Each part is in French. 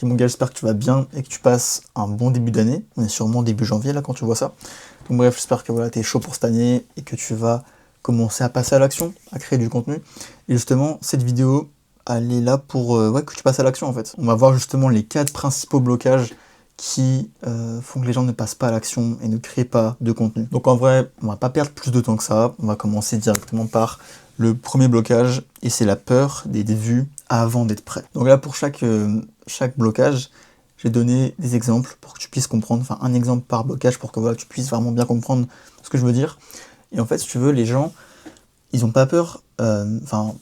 Mon gars, j'espère que tu vas bien et que tu passes un bon début d'année. On est sûrement début janvier là quand tu vois ça. Donc bref, j'espère que voilà, tu es chaud pour cette année et que tu vas commencer à passer à l'action, à créer du contenu. Et justement, cette vidéo, elle est là pour que tu passes à l'action en fait. On va voir justement les 4 principaux blocages qui font que les gens ne passent pas à l'action et ne créent pas de contenu. Donc en vrai, on va pas perdre plus de temps que ça. On va commencer directement par le premier blocage, et c'est la peur des vues avant d'être prêt. Donc là, pour chaque blocage, j'ai donné des exemples pour que tu puisses comprendre, enfin un exemple par blocage pour que voilà, tu puisses vraiment bien comprendre ce que je veux dire. Et en fait, si tu veux, les gens, ils ont pas peur, là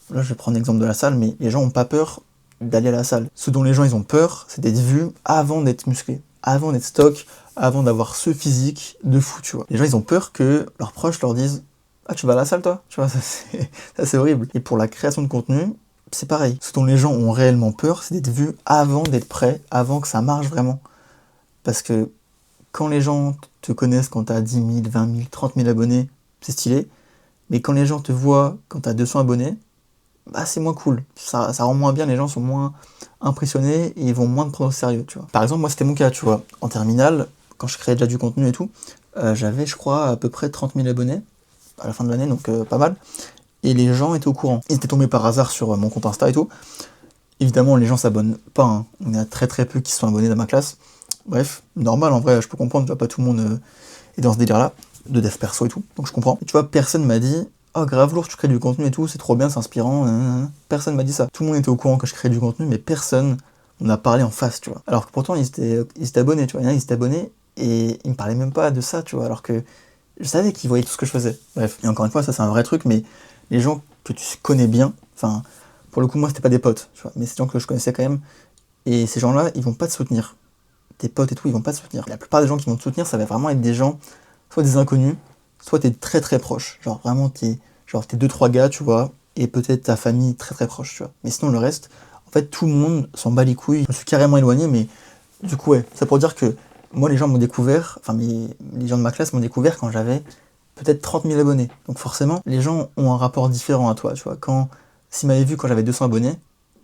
je vais prendre l'exemple de la salle, mais les gens ont pas peur d'aller à la salle. Ce dont les gens ils ont peur, c'est d'être vus avant d'être musclés, avant d'être stock, avant d'avoir ce physique de fou, tu vois. Les gens ils ont peur que leurs proches leur disent « Ah, tu vas à la salle toi ?» Tu vois, ça c'est horrible. Et pour la création de contenu, c'est pareil. Ce dont les gens ont réellement peur, c'est d'être vus avant d'être prêts, avant que ça marche vraiment. Parce que quand les gens te connaissent quand t'as 10 000, 20 000, 30 000 abonnés, c'est stylé. Mais quand les gens te voient quand t'as 200 abonnés, bah c'est moins cool. Ça rend moins bien, les gens sont moins impressionnés et ils vont moins te prendre au sérieux, tu vois. Par exemple, moi c'était mon cas, tu vois. En terminale, quand je créais déjà du contenu et tout, j'avais, je crois, à peu près 30 000 abonnés à la fin de l'année, donc pas mal. Et les gens étaient au courant. Ils étaient tombés par hasard sur mon compte Insta et tout. Évidemment, les gens s'abonnent pas, hein. On a très très peu qui sont abonnés dans ma classe. Bref, normal en vrai, je peux comprendre, tu vois, pas tout le monde est dans ce délire-là, de dev perso et tout, donc je comprends. Et tu vois, personne m'a dit « Oh, grave lourd, tu crées du contenu et tout, c'est trop bien, c'est inspirant. » Personne m'a dit ça. Tout le monde était au courant que je créais du contenu, mais personne m'en a parlé en face, tu vois. Alors que pourtant, ils étaient abonnés, tu vois. Ils étaient abonnés et ils me parlaient même pas de ça, tu vois, alors que je savais qu'ils voyaient tout ce que je faisais. Bref, et encore une fois, ça c'est un vrai truc, mais les gens que tu connais bien, enfin, pour le coup, moi c'était pas des potes, tu vois, mais c'est des gens que je connaissais quand même, et ces gens-là, ils vont pas te soutenir. Tes potes et tout, ils vont pas te soutenir. La plupart des gens qui vont te soutenir, ça va vraiment être des gens, soit des inconnus, soit t'es très très proche. Genre vraiment, t'es 2-3 gars, tu vois, et peut-être ta famille très très proche, tu vois. Mais sinon, le reste, en fait, tout le monde s'en bat les couilles. Je me suis carrément éloigné, mais du coup, ouais, ça pour dire que moi, les gens m'ont découvert, enfin, les gens de ma classe m'ont découvert quand j'avais peut-être 30 000 abonnés. Donc forcément, les gens ont un rapport différent à toi, tu vois. S'ils m'avaient vu quand j'avais 200 abonnés,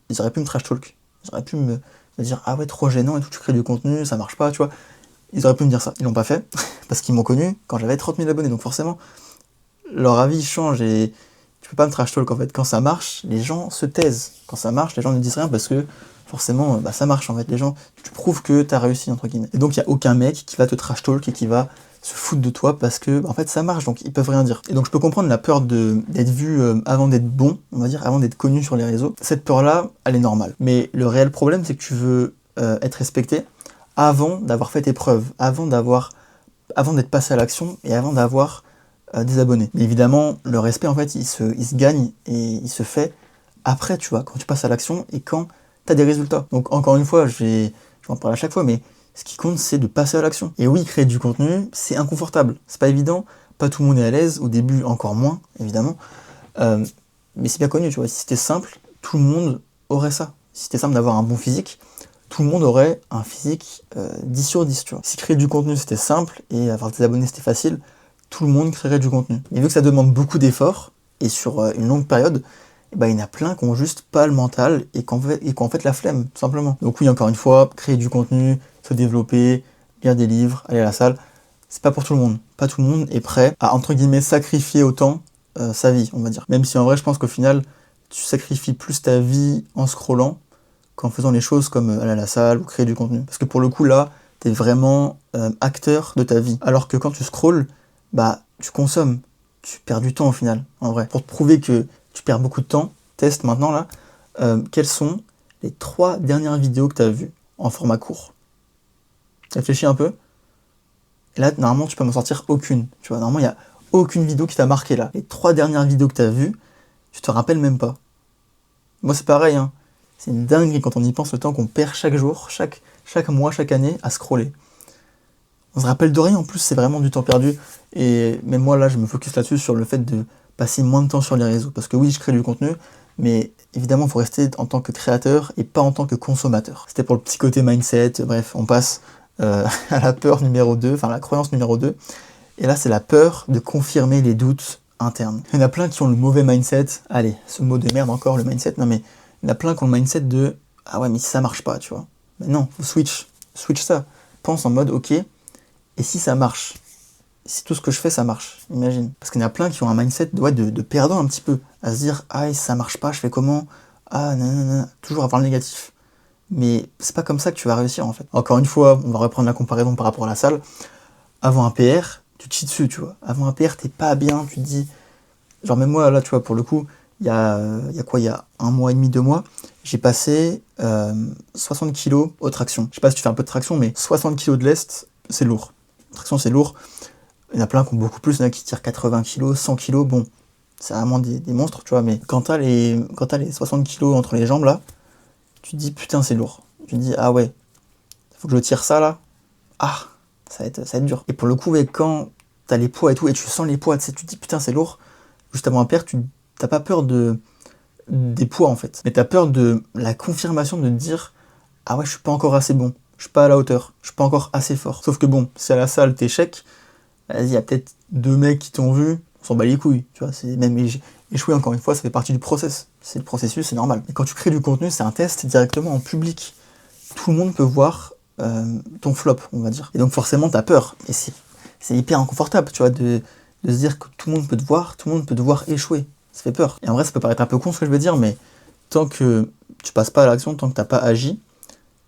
ils auraient pu me trash talk. Ils auraient pu me dire « Ah ouais, trop gênant et tout, tu crées du contenu, ça marche pas, tu vois. » Ils auraient pu me dire ça. Ils l'ont pas fait, parce qu'ils m'ont connu quand j'avais 30 000 abonnés. Donc forcément, leur avis change et tu peux pas me trash talk en fait. Quand ça marche, les gens se taisent. Quand ça marche, les gens ne disent rien parce que forcément, bah, ça marche en fait. Les gens, tu prouves que t'as réussi, entre guillemets. Et donc, il n'y a aucun mec qui va te trash talk et qui va se foutre de toi parce que, en fait, ça marche, donc ils peuvent rien dire. Et donc, je peux comprendre la peur d'être vu avant d'être bon, on va dire, avant d'être connu sur les réseaux. Cette peur-là, elle est normale. Mais le réel problème, c'est que tu veux être respecté avant d'avoir fait tes preuves, avant d'être passé à l'action et avant d'avoir des abonnés. Mais évidemment, le respect, en fait, il se gagne et il se fait après, tu vois, quand tu passes à l'action et quand tu as des résultats. Donc, encore une fois, je vais en parler à chaque fois, mais ce qui compte, c'est de passer à l'action. Et oui, créer du contenu, c'est inconfortable. C'est pas évident. Pas tout le monde est à l'aise. Au début, encore moins, évidemment. Mais c'est bien connu, tu vois. Si c'était simple, tout le monde aurait ça. Si c'était simple d'avoir un bon physique, tout le monde aurait un physique 10 sur 10, tu vois. Si créer du contenu, c'était simple et avoir des abonnés, c'était facile, tout le monde créerait du contenu. Mais vu que ça demande beaucoup d'efforts, et sur une longue période, bah, il y en a plein qui ont juste pas le mental et qui ont fait la flemme, tout simplement. Donc oui, encore une fois, créer du contenu, se développer, lire des livres, aller à la salle, c'est pas pour tout le monde. Pas tout le monde est prêt à, entre guillemets, sacrifier autant sa vie, on va dire. Même si en vrai, je pense qu'au final, tu sacrifies plus ta vie en scrollant qu'en faisant les choses comme aller à la salle ou créer du contenu. Parce que pour le coup, là, t'es vraiment acteur de ta vie. Alors que quand tu scrolles, bah, tu consommes, tu perds du temps au final, en vrai. Pour te prouver que tu perds beaucoup de temps, teste maintenant là, quelles sont les 3 dernières vidéos que tu as vues en format court. Réfléchis un peu. Et là, normalement, tu peux m'en sortir aucune. Tu vois, normalement, il n'y a aucune vidéo qui t'a marqué là. Les 3 dernières vidéos que tu as vues, tu te rappelles même pas. Moi, c'est pareil, hein. C'est une dinguerie quand on y pense, le temps qu'on perd chaque jour, chaque mois, chaque année à scroller. On se rappelle de rien, en plus, c'est vraiment du temps perdu. Et même moi, là, je me focus là-dessus sur le fait de passer moins de temps sur les réseaux. Parce que oui, je crée du contenu, mais évidemment, il faut rester en tant que créateur et pas en tant que consommateur. C'était pour le petit côté mindset. Bref, on passe à la peur numéro 2, enfin la croyance numéro 2. Et là, c'est la peur de confirmer les doutes internes. Il y en a plein qui ont le mauvais mindset. Allez, ce mot de merde encore, le mindset. Non mais, il y en a plein qui ont le mindset de « Ah ouais, mais si ça marche pas, tu vois. Mais non, faut switch ça. Pense en mode, ok, et si ça marche? Si tout ce que je fais, ça marche, imagine. Parce qu'il y en a plein qui ont un mindset de perdant un petit peu, à se dire, ah, si ça marche pas, je fais comment? Ah, nanana, toujours avoir le négatif. Mais c'est pas comme ça que tu vas réussir, en fait. Encore une fois, on va reprendre la comparaison par rapport à la salle. Avant un PR, tu te chies dessus, tu vois. Avant un PR, t'es pas bien, tu te dis... Genre même moi, là, tu vois, pour le coup, il y a 1 mois et demi, 2 mois, j'ai passé 60 kilos aux tractions. Je sais pas si tu fais un peu de traction, mais 60 kilos de lest, c'est lourd. Traction, c'est lourd. Il y en a plein qui ont beaucoup plus, il y en a qui tirent 80 kilos, 100 kilos, bon, c'est vraiment des monstres, tu vois, mais quand t'as les 60 kilos entre les jambes, là, tu te dis, putain, c'est lourd. Tu te dis, ah ouais, faut que je tire ça, là. Ah, ça va être dur. Et pour le coup, quand t'as les poids et tout, et tu sens les poids, tu te dis, putain, c'est lourd, juste avant un PR, t'as pas peur des poids, en fait. Mais t'as peur de la confirmation de te dire, ah ouais, je suis pas encore assez bon, je suis pas à la hauteur, je suis pas encore assez fort. Sauf que bon, si à la salle, t'échecs, vas-y, il y a peut-être 2 mecs qui t'ont vu, on s'en bat les couilles, tu vois, c'est même échouer encore une fois, ça fait partie du process. C'est le processus, c'est normal. Et quand tu crées du contenu, c'est un test directement en public. Tout le monde peut voir ton flop, on va dire. Et donc forcément, t'as peur. Et c'est hyper inconfortable, tu vois, de se dire que tout le monde peut te voir, tout le monde peut te voir échouer. Ça fait peur. Et en vrai, ça peut paraître un peu con ce que je veux dire, mais tant que tu passes pas à l'action, tant que t'as pas agi,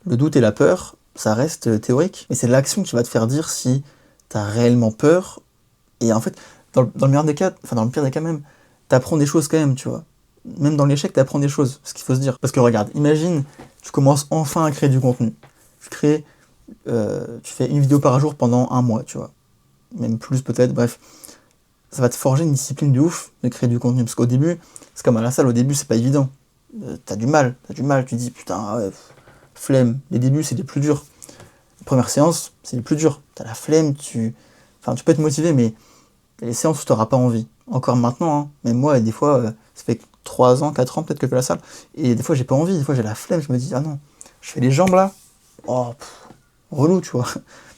le doute et la peur, ça reste théorique. Mais c'est l'action qui va te faire dire si t'as réellement peur. Et en fait, dans le meilleur des cas, enfin dans le pire des cas même, t'apprends des choses quand même, tu vois. Même dans l'échec, t'apprends des choses, ce qu'il faut se dire. Parce que regarde, imagine, tu commences enfin à créer du contenu. Tu fais une vidéo par jour pendant 1 mois, tu vois. Même plus peut-être, bref. Ça va te forger une discipline de ouf de créer du contenu. Parce qu'au début, c'est comme à la salle, au début, c'est pas évident. T'as du mal, tu dis, putain, ouais, flemme. Les débuts, c'est les plus durs. Les premières séances, c'est les plus durs. T'as la flemme, tu peux être motivé, mais les séances où t'auras pas envie. Encore maintenant, hein. Même moi, des fois, ça fait 3 ans, 4 ans peut-être que je fais la salle, et des fois j'ai pas envie, des fois j'ai la flemme, je me dis, ah non, je fais les jambes là, oh, relou, tu vois.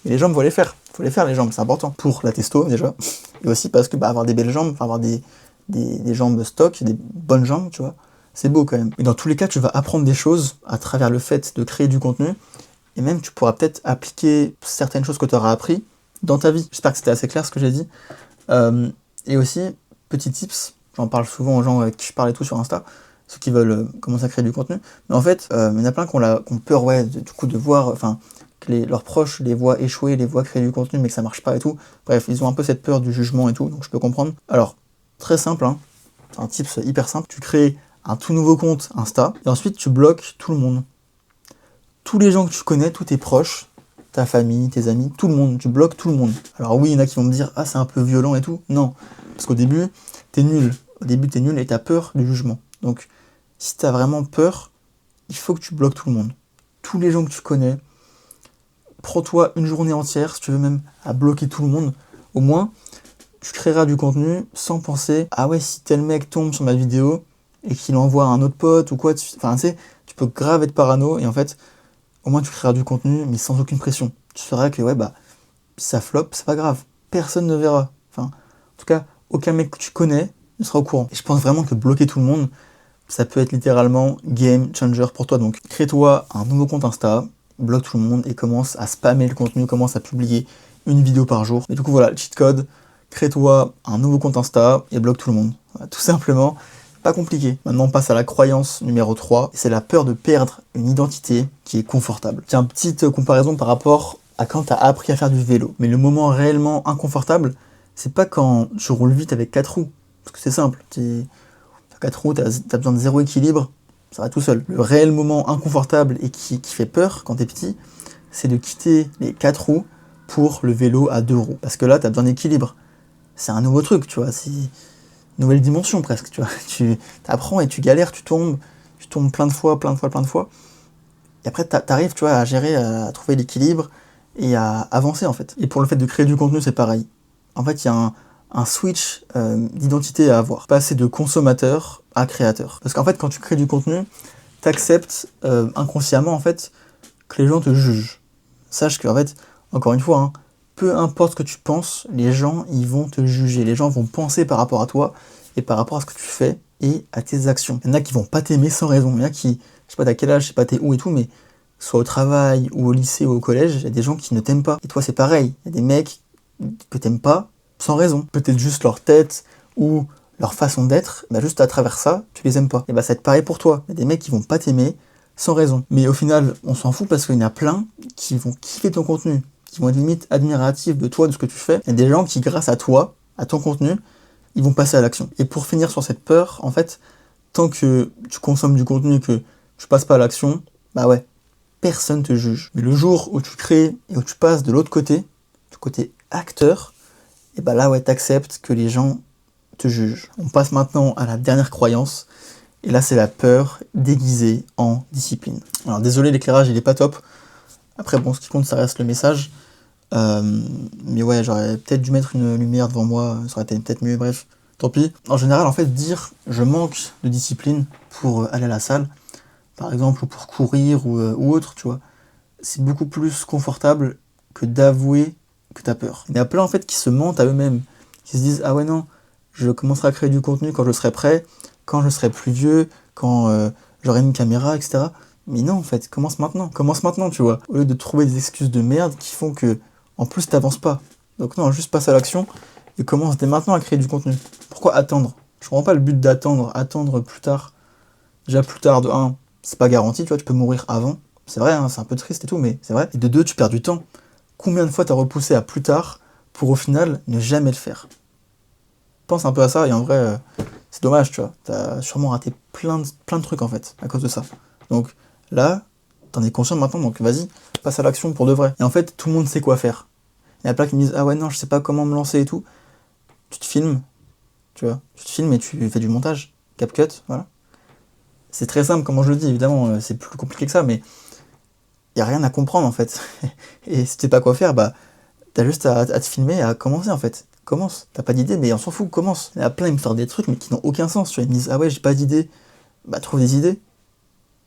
Mais les jambes, faut les faire les jambes, c'est important. Pour la testo déjà, et aussi parce que avoir des belles jambes, avoir des jambes stock, des bonnes jambes, tu vois, c'est beau quand même. Et dans tous les cas, tu vas apprendre des choses à travers le fait de créer du contenu, et même tu pourras peut-être appliquer certaines choses que tu auras appris dans ta vie. J'espère que c'était assez clair ce que j'ai dit. Et aussi, petit tips, j'en parle souvent aux gens avec qui je parle et tout sur Insta, ceux qui veulent commencer à créer du contenu. Mais en fait, il y en a plein qui ont peur, ouais, du coup, de voir, enfin, que leurs proches les voient échouer, les voient créer du contenu, mais que ça marche pas et tout. Bref, ils ont un peu cette peur du jugement et tout, donc je peux comprendre. Alors, très simple, hein, c'est un tips hyper simple. Tu crées un tout nouveau compte Insta, et ensuite tu bloques tout le monde. Tous les gens que tu connais, tous tes proches, ta famille, tes amis, tout le monde, tu bloques tout le monde. Alors oui, il y en a qui vont me dire, ah c'est un peu violent et tout. Non, parce qu'au début, t'es nul. Au début, t'es nul et t'as peur du jugement. Donc, si t'as vraiment peur, il faut que tu bloques tout le monde. Tous les gens que tu connais, prends-toi une journée entière, si tu veux même, à bloquer tout le monde. Au moins, tu créeras du contenu sans penser, ah ouais, si tel mec tombe sur ma vidéo et qu'il envoie à un autre pote ou quoi, enfin, tu sais, tu peux grave être parano et en fait, au moins tu créeras du contenu, mais sans aucune pression. Tu sauras que, ouais, bah, si ça flop, c'est pas grave. Personne ne verra. Enfin, en tout cas, aucun mec que tu connais ne sera au courant. Et je pense vraiment que bloquer tout le monde, ça peut être littéralement game changer pour toi. Donc, crée-toi un nouveau compte Insta, bloque tout le monde et commence à spammer le contenu, commence à publier une vidéo par jour. Et du coup, voilà, le cheat code, crée-toi un nouveau compte Insta et bloque tout le monde. Voilà, tout simplement. Pas compliqué. Maintenant, on passe à la croyance numéro 3. C'est la peur de perdre une identité qui est confortable. Tiens, petite comparaison par rapport à quand tu as appris à faire du vélo. Mais le moment réellement inconfortable, c'est pas quand tu roules vite avec 4 roues. Parce que c'est simple. Tu as 4 roues, tu as besoin de 0 équilibre, ça va tout seul. Le réel moment inconfortable et qui fait peur quand tu es petit, c'est de quitter les 4 roues pour le vélo à 2 roues. Parce que là, tu as besoin d'équilibre. C'est un nouveau truc, tu vois. C'est nouvelle dimension presque, tu vois. Tu apprends et tu galères, tu tombes plein de fois. Et après, t'arrives, tu vois, à gérer, à trouver l'équilibre et à avancer, en fait. Et pour le fait de créer du contenu, c'est pareil. En fait, il y a un switch d'identité à avoir. Passer de consommateur à créateur. Parce qu'en fait, quand tu crées du contenu, t'acceptes inconsciemment, en fait, que les gens te jugent. Sache qu'en fait, encore une fois, hein, peu importe ce que tu penses, les gens, ils vont te juger. Les gens vont penser par rapport à toi et par rapport à ce que tu fais et à tes actions. Il y en a qui vont pas t'aimer sans raison. Il y en a qui, je sais pas t'as quel âge, je sais pas t'es où et tout, mais que ce soit au travail ou au lycée ou au collège, il y a des gens qui ne t'aiment pas. Et toi, c'est pareil. Il y a des mecs que t'aimes pas sans raison. Peut-être juste leur tête ou leur façon d'être, bah juste à travers ça, tu les aimes pas. Et bah ça va être pareil pour toi. Il y a des mecs qui vont pas t'aimer sans raison. Mais au final, on s'en fout parce qu'il y en a plein qui vont kiffer ton contenu, qui vont être limite admiratifs de toi, de ce que tu fais. Il y a des gens qui, grâce à toi, à ton contenu, ils vont passer à l'action. Et pour finir sur cette peur, en fait, tant que tu consommes du contenu, que tu passes pas à l'action, bah ouais, personne te juge. Mais le jour où tu crées et où tu passes de l'autre côté, du côté acteur, et bah là ouais, t'acceptes que les gens te jugent. On passe maintenant à la dernière croyance, et là c'est la peur déguisée en discipline. Alors désolé, l'éclairage il est pas top. Après bon, ce qui compte ça reste le message. Mais ouais, j'aurais peut-être dû mettre une lumière devant moi, ça aurait été peut-être mieux, bref, tant pis. En général, en fait, dire je manque de discipline pour aller à la salle, par exemple, ou pour courir ou autre, tu vois, c'est beaucoup plus confortable que d'avouer que t'as peur. Il y a plein en fait qui se mentent à eux-mêmes, qui se disent ah ouais non, je commencerai à créer du contenu quand je serai prêt, quand je serai plus vieux, quand j'aurai une caméra, etc. Mais non, en fait, commence maintenant, tu vois. Au lieu de trouver des excuses de merde qui font que en plus, t'avances pas. Donc non, juste passe à l'action et commence dès maintenant à créer du contenu. Pourquoi attendre? Je comprends pas le but d'attendre. Attendre plus tard. Déjà plus tard, de 1, c'est pas garanti, tu vois, tu peux mourir avant. C'est vrai, hein, c'est un peu triste et tout, mais c'est vrai. Et de 2, tu perds du temps. Combien de fois t'as repoussé à plus tard pour au final ne jamais le faire? Pense un peu à ça et en vrai, c'est dommage, tu vois. T'as sûrement raté plein de trucs en fait, à cause de ça. Donc là, t'en es conscient maintenant, donc vas-y, passe à l'action pour de vrai. Et en fait, tout le monde sait quoi faire. Il y a plein qui me disent ah ouais non, je sais pas comment me lancer et tout. Tu te filmes, tu vois. Tu te filmes et tu fais du montage. CapCut, voilà. C'est très simple comment je le dis, évidemment, c'est plus compliqué que ça, mais il n'y a rien à comprendre en fait. Et si tu sais pas quoi faire, bah t'as juste à te filmer et à commencer en fait. Commence. T'as pas d'idée, mais on s'en fout, commence. Il y a plein, ils me sortent des trucs mais qui n'ont aucun sens. Tu vois, ils me disent ah ouais, j'ai pas d'idée. Bah trouve des idées.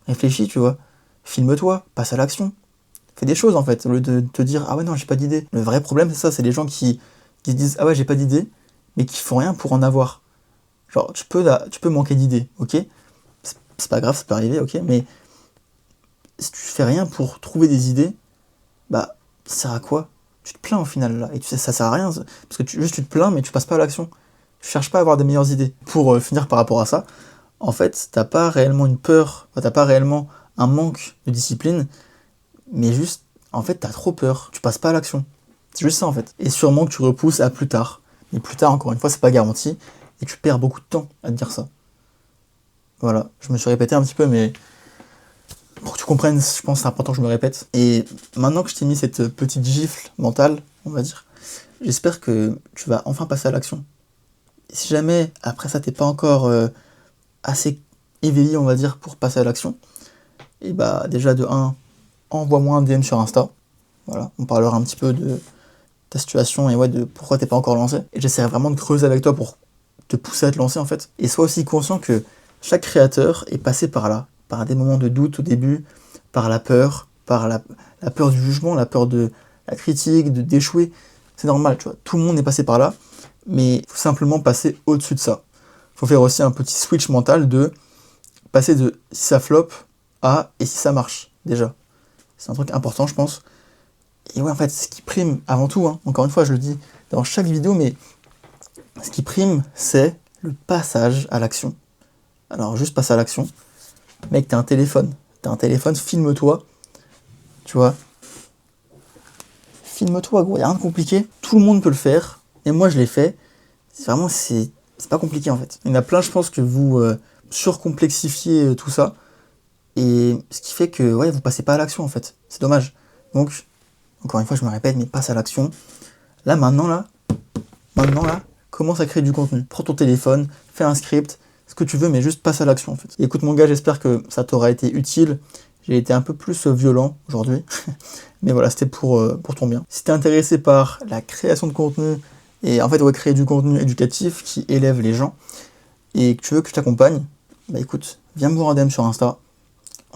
Réfléchis, tu vois. Filme-toi, passe à l'action. Fais des choses en fait, au lieu de te dire ah ouais non, j'ai pas d'idée. Le vrai problème c'est ça, c'est les gens qui se disent ah ouais, j'ai pas d'idée, mais qui font rien pour en avoir. Genre, tu peux manquer d'idées, ok? C'est pas grave, ça peut arriver, ok? Mais si tu fais rien pour trouver des idées, bah, ça sert à quoi? Tu te plains au final, là. Et tu sais, ça sert à rien, parce que juste tu te plains, mais tu passes pas à l'action. Tu cherches pas à avoir des meilleures idées. Pour finir par rapport à ça, en fait, t'as pas réellement une peur, t'as pas réellement un manque de discipline, mais juste, en fait, t'as trop peur. Tu passes pas à l'action. C'est juste ça, en fait. Et sûrement que tu repousses à plus tard. Mais plus tard, encore une fois, c'est pas garanti. Et tu perds beaucoup de temps à te dire ça. Voilà, je me suis répété un petit peu, mais pour que tu comprennes, je pense que c'est important que je me répète. Et maintenant que je t'ai mis cette petite gifle mentale, on va dire, j'espère que tu vas enfin passer à l'action. Et si jamais, après ça, t'es pas encore assez éveillé, on va dire, pour passer à l'action, et bah déjà de 1, envoie-moi un DM sur Insta. Voilà, on parlera un petit peu de ta situation et ouais, de pourquoi t'es pas encore lancé. Et j'essaierai vraiment de creuser avec toi pour te pousser à te lancer en fait. Et sois aussi conscient que chaque créateur est passé par là, par des moments de doute au début, par la peur du jugement, la peur de la critique, d'échouer. C'est normal, tu vois. Tout le monde est passé par là, mais il faut simplement passer au-dessus de ça. Il faut faire aussi un petit switch mental de passer de si ça flop à et si ça marche, déjà. C'est un truc important, je pense. Et ouais, en fait, ce qui prime avant tout, hein, encore une fois, je le dis dans chaque vidéo, mais ce qui prime, c'est le passage à l'action. Alors, juste passe à l'action. Mec, t'as un téléphone, filme-toi, tu vois. Filme-toi, gros, y a rien de compliqué. Tout le monde peut le faire, et moi, je l'ai fait. C'est pas compliqué, en fait. Il y en a plein, je pense, que vous surcomplexifiez tout ça, et ce qui fait que, ouais, vous passez pas à l'action, en fait. C'est dommage. Donc, encore une fois, je me répète, mais passe à l'action. Là, maintenant, commence à créer du contenu. Prends ton téléphone, fais un script, ce que tu veux, mais juste passe à l'action en fait. Et écoute mon gars, j'espère que ça t'aura été utile. J'ai été un peu plus violent aujourd'hui, mais voilà, c'était pour ton bien. Si t'es intéressé par la création de contenu, et en fait, ouais, créer du contenu éducatif qui élève les gens, et que tu veux que je t'accompagne, bah écoute, viens me voir en DM sur Insta.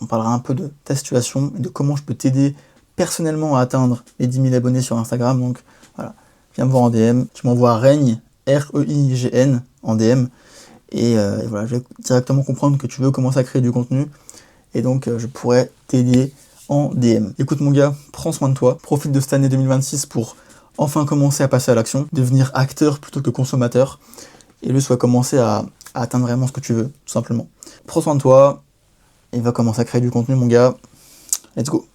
On parlera un peu de ta situation et de comment je peux t'aider personnellement à atteindre les 10 000 abonnés sur Instagram. Donc voilà, viens me voir en DM. Tu m'envoies Reigne, R-E-I-G-N, en DM. Et voilà, je vais directement comprendre que tu veux commencer à créer du contenu. Et donc, je pourrais t'aider en DM. Écoute mon gars, prends soin de toi, profite de cette année 2026 pour enfin commencer à passer à l'action, devenir acteur plutôt que consommateur, et le soit commencer à atteindre vraiment ce que tu veux, tout simplement. Prends soin de toi, et va commencer à créer du contenu mon gars, let's go.